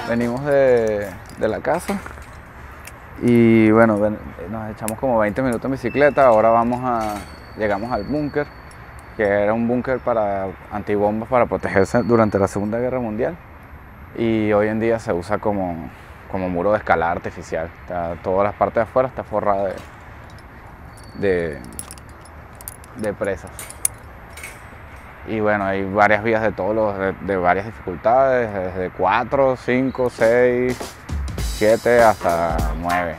Venimos de la casa y bueno, nos echamos como 20 minutos en bicicleta. Ahora llegamos al búnker, que era un búnker para antibombas para protegerse durante la Segunda Guerra Mundial, y hoy en día se usa como muro de escalada artificial. Todas las partes de afuera está forrada de presas. Y bueno, hay varias vías de varias dificultades, desde 4, 5, 6, 7 hasta 9.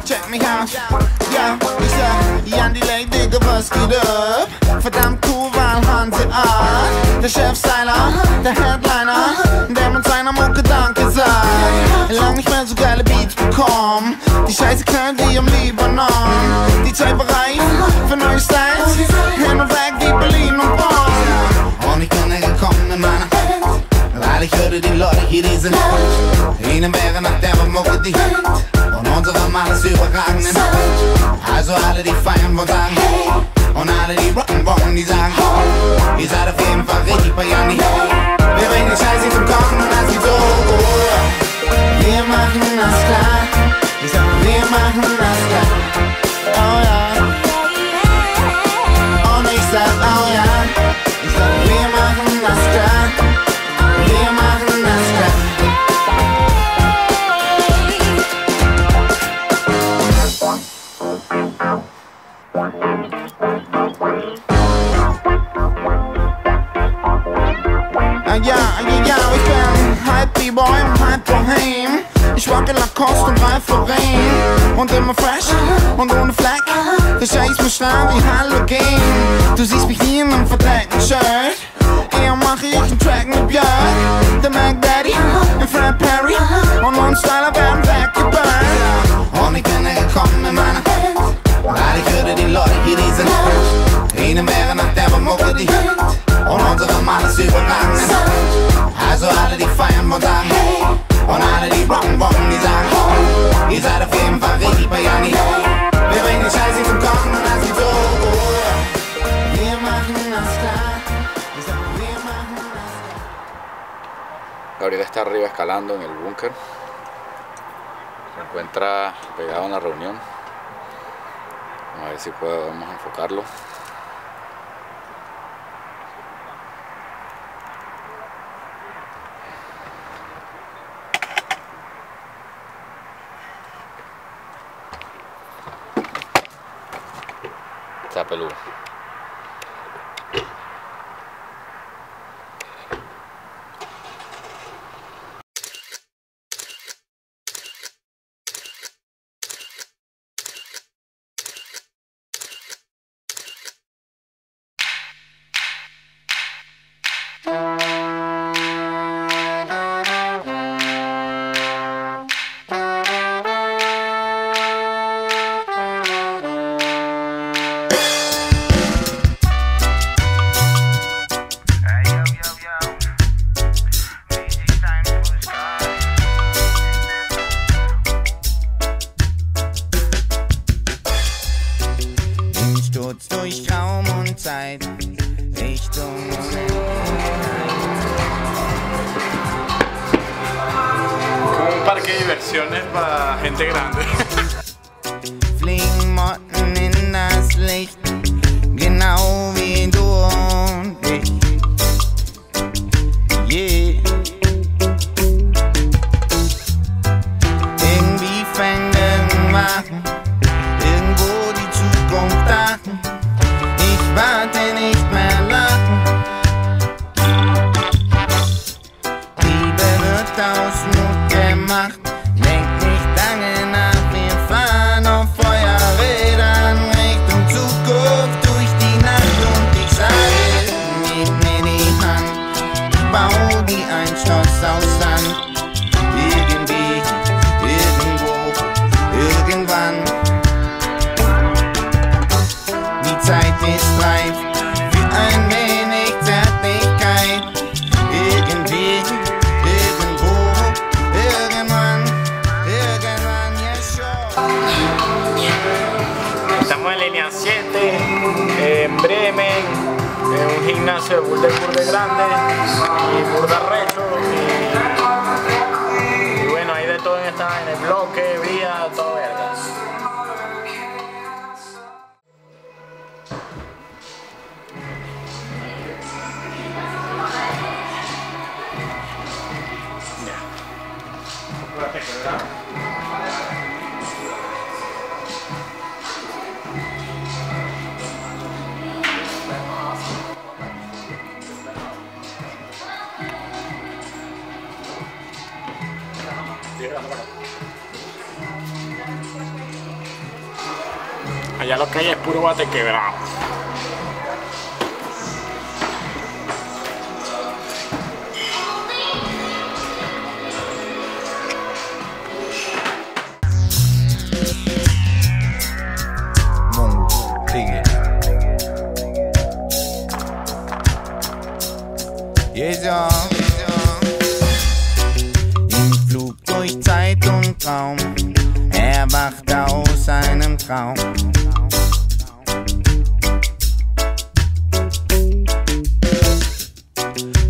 Check mich aus, ja, ich sag, Jan Delay, Digga, was geht ab? Verdammt cool, weil Hanse Art, der Chefstyler, der Headliner, der mit seiner Mucke Danke sagt. Lang nicht mehr so geile Beats bekommen, die Scheiße könnt ihr im Libanon. Die Zeit bereit für neue Styles, hin und weg wie Berlin und Bonn. Und ich bin gekommen in meiner Hand, weil ich hörte die Leute hier, die sind ihnen wäre nach der Mucke die Hand. Und unsere Mann ist überragend in Also alle, die feiern, wollen sagen hey. Und alle, die rocken wollen, die sagen hey. Ihr seid auf jeden Fall richtig bei Janni. Wir bringen den Scheiß nicht zum Kochen und das geht so. Wir machen das klar. Ich sag, wir machen das klar. Oh ja. Und ich sag, oh ja. Ich sag, wir machen das klar. Wir machen das klar. Ja, ich bin halb B-Boy und halb Bohem. Ich rocke Lacoste und Ralph Lauren. Und immer fresh und ohne Fleck. Der Scheiß mich schreibt wie Halogen. Du siehst mich nie in einem verdreckten Shirt. Eher mach ich einen Track mit Björk. Der Mac Daddy und Fred Perry. Und uns Styler werden weggeburnt. Und ich bin gekommen in meiner Hand, weil ich hörte die Leute hier, die sind ihnen wäre nach der Mucke die Hand. Und unsere Mann ist überragend in Also alle, die feiern, wollen sagen hey. Und alle, die rocken wollen, die sagen hey. Ihr seid auf jeden Fall richtig bei Janni. Wir bringen den Scheiß nicht zum Kochen und das geht so. Wir machen das klar. Ich sag, wir machen das klar. Gabriel está arriba escalando en el búnker. Se encuentra pegado en la reunión. Vamos a ver si podemos enfocarlo. Está peludo. Durch Raum und Zeit, Richtung Un parque de diversiones para gente grande. Fliegen Motten in das Licht, genau wie du und ich. Yeah. Irgendwie fängt irgendwann irgendwo die Zukunft an. Ich warte nicht mehr lang. Liebe wird aus Mut gemacht. Denk nicht lange nach, wir fahren auf Feuerrädern Richtung Zukunft durch die Nacht. Und ich sage, gib mir die Hand. Ich bau wie ein Schloss aus Sand. Irgendwie, irgendwo, irgendwann. Die Zeit ist reif für ein wenig Zärtlichkeit. Irgendwie, irgendwo, irgendwann, yeah sure. Línea 7, en Bremen, un gimnasio de burde grande y burda recho. Y bueno, hay de todo en el bloque, vía, todo vergas. Allá lo que hay es puro bate quebrado. Im Flug durch Zeit und Raum, erwacht aus seinem Traum.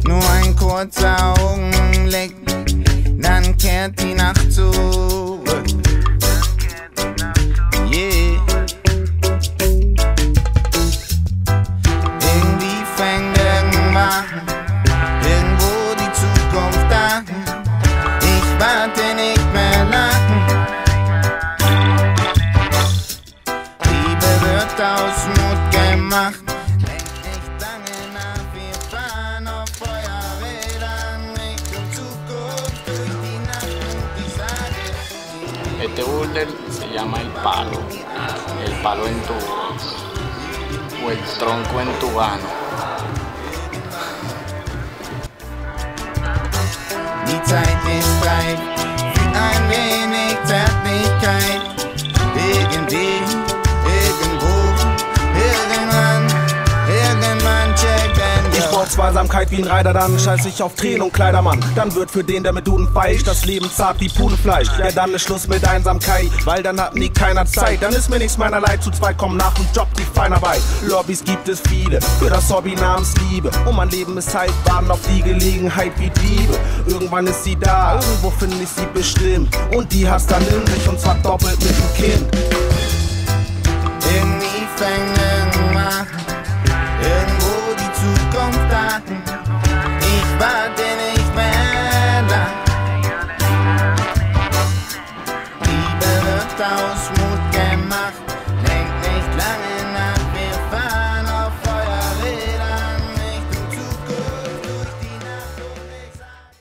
Nur ein kurzer Augenblick, dann kehrt die Nacht zurück. Yeah. Irgendwie fängt irgendwann irgendwo die Zukunft an. Ich warte nicht mehr lang. Liebe wird aus Mut gemacht. Denk nicht lange nach, wir fahren auf Feuerrädern Richtung Zukunft durch die Nacht und ich sage. Este boulder se llama el palo en tu, o el tronco en tubano. Die Zeit ist reif für ein wenig Zärtlichkeit. Irgendwie, irgendwo, irgendwann checken wir. Ich brauch Zweisamkeit wie ein Reiter, dann scheiß ich auf Tränen und Kleidermann. Dann wird für den, der mit Duden feilscht, das Leben zart wie Pudenfleisch. Ja, dann ist Schluss mit Einsamkeit, weil dann hat nie keiner Zeit. Dann ist mir nichts meiner Leid, zu zweit kommen nach dem Job die Feinarbeit. Lobbys gibt es viele, für das Hobby namens Liebe. Und mein Leben ist halt warten auf die Gelegenheit wie Diebe. Irgendwann ist sie da, irgendwo finde ich sie bestimmt. Und die hasst dann in sich und zwar doppelt mit dem Kind. Irgendwie fängt irgendwann irgendwo die Zukunft an. Ich warte nicht mehr lang. Liebe wird aus Mut gemacht. Denk nicht lange nach, wir fahren auf Feuerrädern Richtung Zukunft durch die Nacht und ich sag.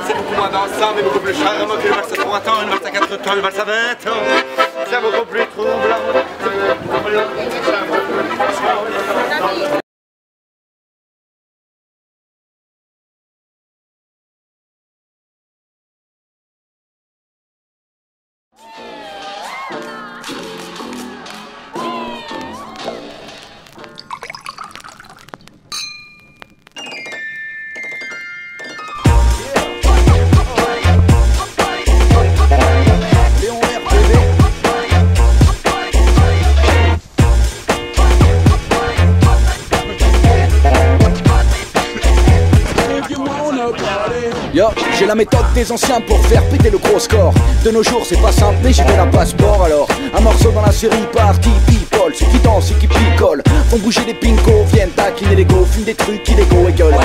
C'est beaucoup moins dansant, mais beaucoup plus charmant que le Barça 3 ans et le Barça 4 temps, le Barça 20 ans. C'est beaucoup plus troublant. Yo, j'ai la méthode des anciens pour faire péter le gros score. De nos jours c'est pas simple mais j'ai fait un passeport. Alors un morceau dans la série party people. Ceux qui dansent et qui picolent font bouger des pincos, viennent taquiner les go, fument des trucs illégaux et gueulent.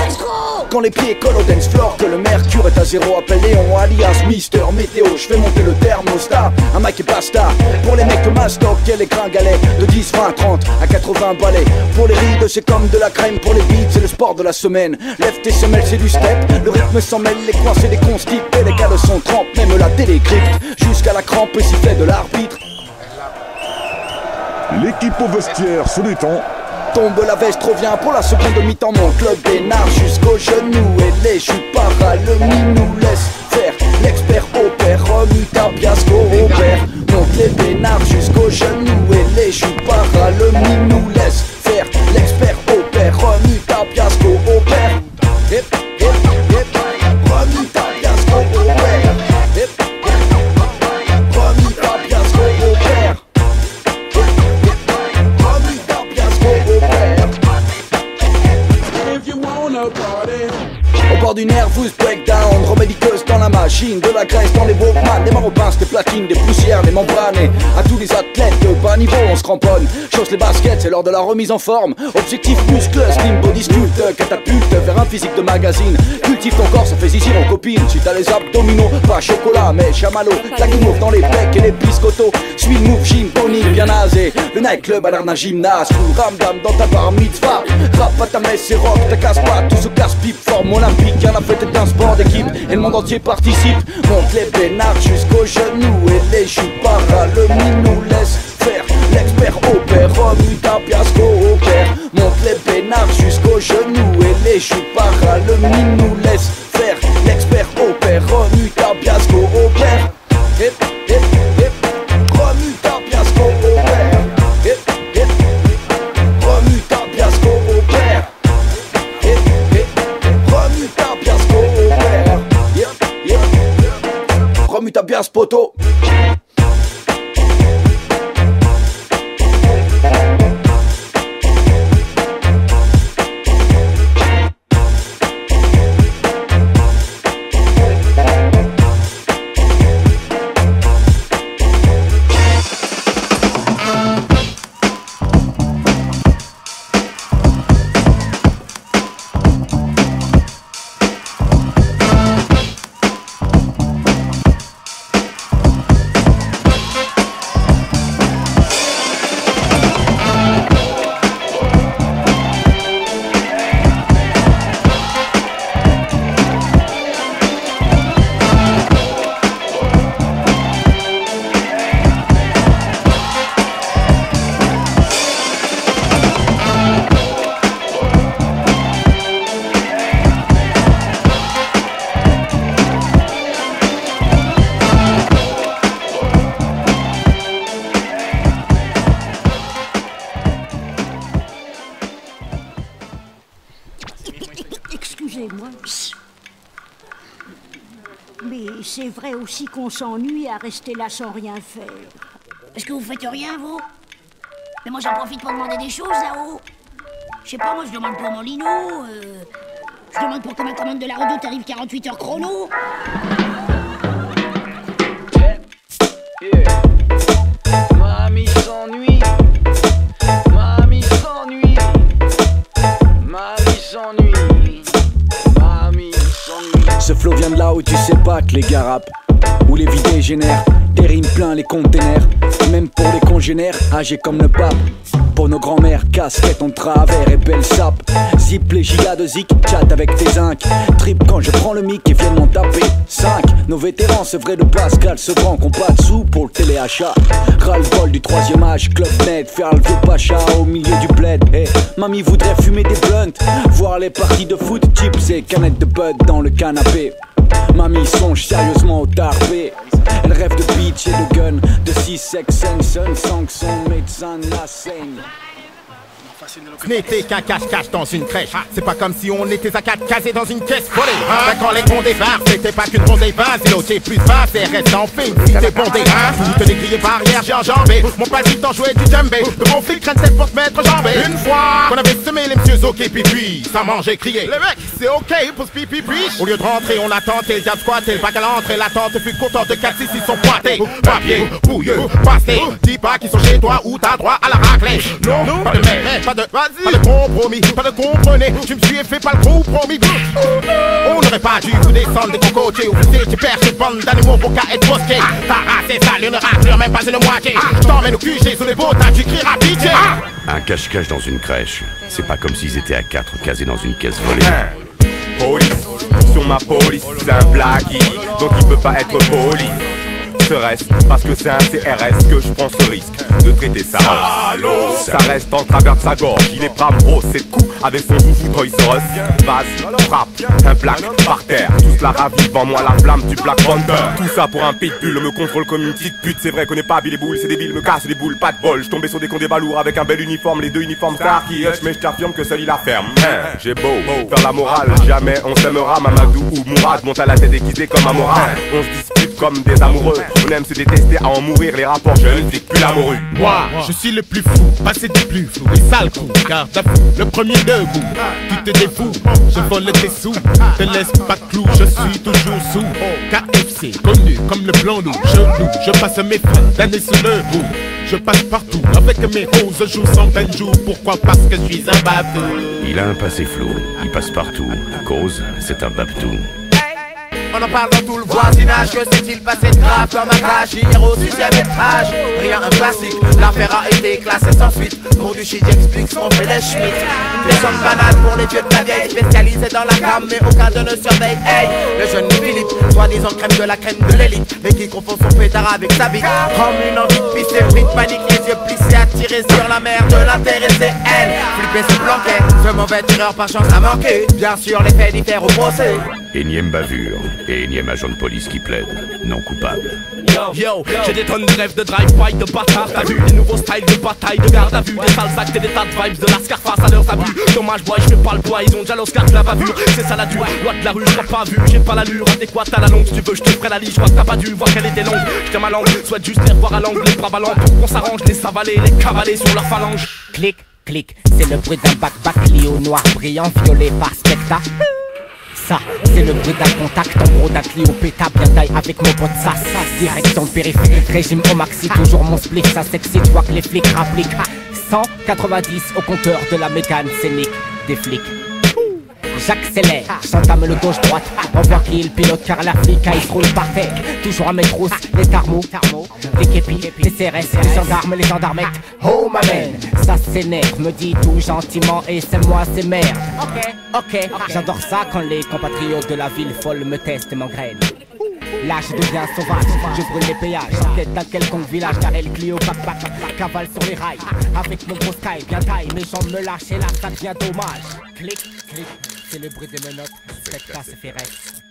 Quand les pieds collent au dance floor, que le mercure est à zéro, appelle Léon alias Mister Météo. Je fais monter le thermostat, un mic et basta. Pour les mecs de Mastoc et les gringalets de 10, 20, 30 à 80 balais. Pour les rides c'est comme de la crème, pour les beats c'est le sport de la semaine. Lève tes semelles c'est du step, le rythme s'en mêle, les coins c'est des constipés. Les gars son trempe, même la télé crypte, jusqu'à la crampe et sifflet de l'arbitre. L'équipe au vestiaire se détend. tombe, la veste revient pour la seconde mi-temps. Mon club bénard jusqu'au genou et les joues paralemi nous laisse faire. L'expert opère, remue ta piasco opère. Monte les bénards jusqu'au genou et les joues paralemi nous laisse faire. L'expert opère, remue ta piasco opère. Hip, hip, hip, remue ta piasco opère. Hip, hip, remue ta piasco opère. Remue ta piasco opère. If you wanna party. Au bord du nervous breakdown, remédiqueuse dans la machine, de la graisse dans les Walkman, des maropinces, des platines, des poussières, des membranes. Et à tous les athlètes de bas niveau, on se cramponne. Chausse les baskets, c'est l'heure de la remise en forme. Objectif muscle, slim body sculpt, catapulte vers un physique de magazine. Cultive ton corps, ça fait zizir en copine. Si t'as les abdominaux, pas chocolat, mais chamallow. La guimauve dans les becs et les biscottos. Suis le move, gym, tonique, bien nasé. Le nightclub a l'air d'un gymnase. Full ramdam dans ta bar mitzvah. Rap à ta messe et rock, ta casse pas. Tout se casse pipe, forme olympique. Y'en a fait un sport d'équipe et le monde entier participe. Monte les bénards jusqu'au genou et les joues paralemi nous laisse faire. L'expert opère, remue ta piasco opère. Monte les bénards jusqu'au genou et les joues paralemi nous laisse faire. L'expert opère, remue ta piasco opère. Hip, hip, hip, remue ta piasco opère. Hip, hip, remue ta piasco opère. Hip, hip, remue ta piasco opère. Yep, yep, remue ta piasco poto. Excusez-moi. Mais c'est vrai aussi qu'on s'ennuie à rester là sans rien faire. Est-ce que vous faites rien, vous? Mais moi, j'en profite pour demander des choses, là-haut. Je sais pas, moi, je demande pour mon lino, je demande pour que ma commande de la redoute arrive 48 heures chrono. Mamie s'ennuie. Mamie s'ennuie. Mamie s'ennuie. Mamie s'ennuie. Ce flow vient de là où tu sais pas que les gars rappent, où les vidéos génèrent des rimes plein les containers. Même pour les congénères, âgés comme le pape. Pour nos grands-mères, casquette en travers et belle sape. Zip les gigas de zik, chat avec tes zinc. Trip quand je prends le mic et viennent m'en taper 5, nos vétérans, c'est vrai de Pascal, ce grand qu'on pas de sous pour le téléachat. Ras-le-bol du troisième âge, Club Med, faire le vieux pacha au milieu du bled. Hey, mamie voudrait fumer des blunts, voir les parties de foot, chips et canettes de bud dans le canapé. Mamie songe sérieusement au tarpé. Elle rêve de beach et de gun, de C-Sex Sun sans que son médecin la saigne. Ce n'était qu'un cache-cache dans une crèche. C'est pas comme si on était à 4 casés dans une caisse volée. Quand les cons débarquent, c'était pas qu'une bronzée 20. Zéloté plus 20, c'est reste en film. Si t'es bondé, toutes les grillées barrières, j'ai enjambé. Mon palpitant jouait du djembé. De mon flic crâne tête pour te mettre jambé. Une fois qu'on avait semé les messieurs ok pipi, ça mangeait crier. Les mecs, c'est ok pour ce pipi puis. Au lieu de rentrer, on a tenté le diable squatté. Le bac à l'entrée, la tante fut contente de 4-6, ils sont pointés. Papier, bouilleux, pasté. Dis pas qu'ils sont chez toi ou t'as droit à la raclée. Non, pas de mec, pas de compromis, pas de comprenez. Tu me suis fait pas le gros promis. On n'aurait pas dû vous descendre de ton côté. Ou vous étiez perché de bande d'animaux pour qu'à être bosqué. Ta race est sale, il ne raclure même pas une moitié. Je t'emmène au QG sous les beaux tas, tu crieras pitié. Un cache-cache dans une crèche, c'est pas comme s'ils étaient à 4 casés dans une caisse volée. Police, sur ma police, c'est un blaguey, donc il peut pas être police. serait-ce parce que c'est un CRS que je prends ce risque de traiter ça. Salaud. Ça reste en travers de sa gorge. Il est pas gros, c'est de coup avec son joujou Toys R Us. Vas, frappe, un plaque par terre. Tout cela ravive en moi la flamme du Black Panther. Tout ça pour un pitbull, me contrôle comme une petite pute. C'est vrai qu'on n'est pas Billy Bull, c'est débile, me casse les boules, pas de bol. Je tombais sur des condés balourds avec un bel uniforme, les deux uniformes stars qui hush, mais je t'affirme que seul il la ferme. J'ai beau faire la morale, jamais on s'aimera. Mamadou ou Mourad monte à la tête déguisée comme un moral. On se dispute comme des amoureux, on aime se détester à en mourir. Les rapports jeunes, c'est plus l'amoureux. Moi, je suis le plus fou, passé du plus flou, les sales coups, garde à fou, le premier debout. Tu te défoues, je vole tes sous, te laisse pas de clous, je suis toujours sous. KFC, connu comme le blanc loup, je loue, je passe mes fins d'année sous le bout. Je passe partout, avec mes roses, je joue centaines de jours. Pourquoi? Parce que je suis un babtou. Il a un passé flou, il passe partout. Cause, c'est un babtou. On en parle dans tout le voisinage. Que s'est-il passé de grave comme un crash hier au 6ème étage? Rien un classique, l'affaire a été classée sans suite. Pour du shit j'explique ce qu'on fait les schmitts. Des sommes banales pour les vieux de la vieille, spécialisés dans la gamme mais aucun de ne surveille. Hey, le jeune Philippe, soi-disant crème de la crème de l'élite, mais qui confond son pétard avec sa bite. Comme une envie de pisser, pris de panique, les yeux plissés, attirés sur la mer de l'intéressé. Elle, flippée se planquait, ce mauvais tireur par chance a manqué. Bien sûr les faits diffèrent au procès. Énième bavure et énième agent de police qui plaide non coupable. Yo, j'ai des tonnes de rêves de drive-by, de bâtard. T'as vu les nouveaux styles de bataille, de garde à vue, des sales actes et des tas de vibes de la Scarface à leurs abus. Dommage boy, je fais pas le poids, ils ont déjà l'Oscar de la bavure. C'est ça la dure, loi de la rue, je pas vu, j'ai pas l'allure adéquate à la longue. Si tu veux, je te ferai la liste, je crois que t'as pas dû voir qu'elle était longue. J'tiens ma langue, souhaite juste les revoir à l'angle, les bras ballants pour qu'on s'arrange, les savaler, les cavaler sur leur phalange. Clic, clic, c'est le bruit d'un bac-bac Clio noir brillant, violé par Specta. Ça, c'est le bruit d'un contact, en gros d'un Clio péta, bien taille avec mon pote ça. Direction périphérique, régime au maxi, toujours mon split, ça s'excite, vois que les flics rappliquent. 190 au compteur de la mégane scénique des flics. J'accélère, j'entame le gauche-droite, on voit qui est le pilote car la flic il se roule par terre. Toujours à mes trousses, les thermos, les képis, les CRS, les gendarmes, les gendarmettes. Oh ma man, ça s'énerve, me dit tout gentiment et c'est moi c'est merde. Ok, j'adore ça quand les compatriotes de la ville folle me testent et m'engrainent. Là je deviens sauvage, je brûle les péages, j'enquête d'un quelconque village car le Clio cavale sur les rails. Avec mon gros sky bien taille, mes jambes me lâchent et là ça devient dommage. Clic, clic, c'est le bruit des menottes, Specta se fait reste.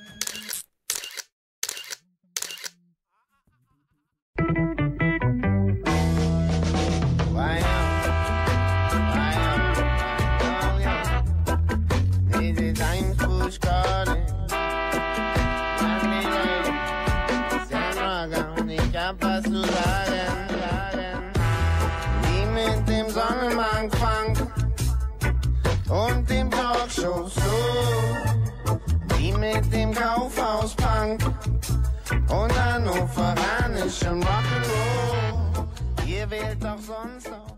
Pas zu sagen, wie mit dem Sonnenbank-Funk und dem Talkshow-Slow, wie mit dem Kaufhaus-Punk und hannoveranischem Rock'n'Roll. Ihr wählt doch sonst auch